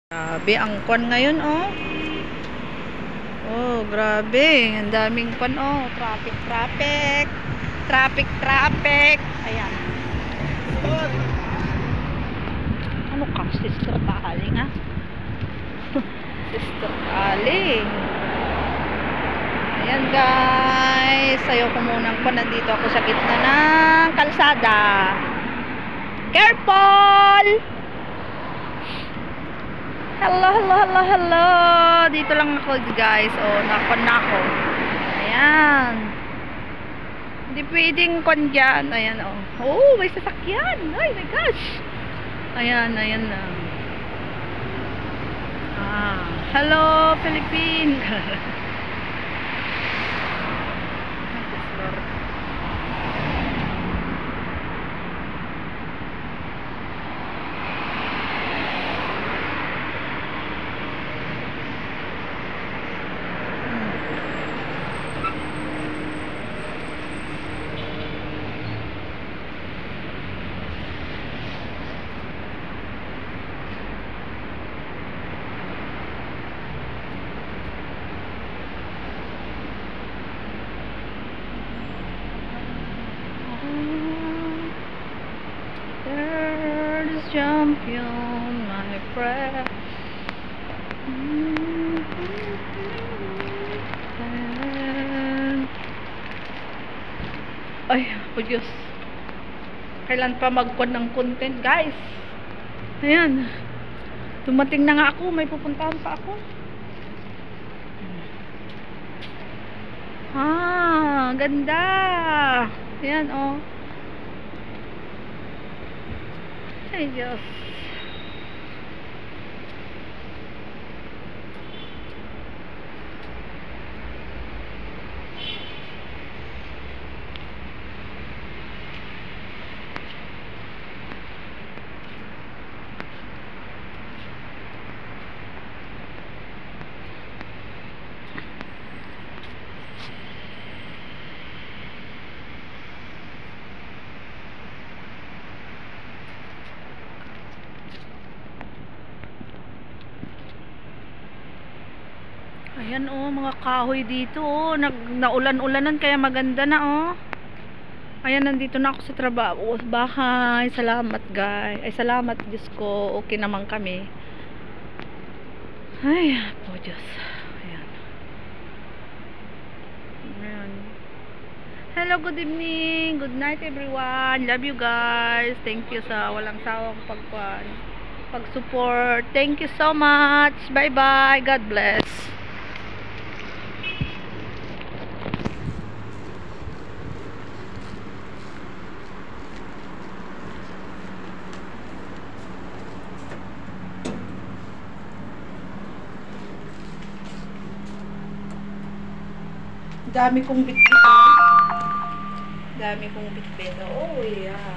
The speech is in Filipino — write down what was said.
Grabe ang kwan ngayon, oh. Oh, grabe. Ang daming kwan, oh. Traffic, traffic. Traffic, traffic. Ayan. Ano ka? Sister Kaling, ha? Sister Kaling. Ayan, guys. Ayoko munang kwan. Nandito ako sa gitna ng kalsada. Careful! Hello, hello, hello, hello. Dito lang ako, guys. Oh, nakon na ako. Ayan. Hindi pwedeng kon dyan. Ayan, oh. Oh, may sasakyan. Ay, my gosh. Ayan, ayan na. Hello, Philippines. Champion, my friend. Ay, oh Diyos. Kailan pa magkuhan ng content, guys? Ayan. Dumating na nga ako. May pupuntahan pa ako. Ganda. Ayan, oh. Ay, Diyos. Ayan, oh, mga kahoy dito, oh. Naulan-ulanan kaya maganda na, oh. Ayan, nandito na ako sa trabaho, bahay. Salamat, guys. Ay, salamat, Diyos ko. Okay naman kami. Ay, po Diyos. Ayan. Ayan. Hello, good evening. Good night, everyone. Love you, guys. Thank you sa walang sawang pag-support. Thank you so much. Bye-bye. God bless. Dami kong bitbit. Dami kong bitbit. Oh, yeah.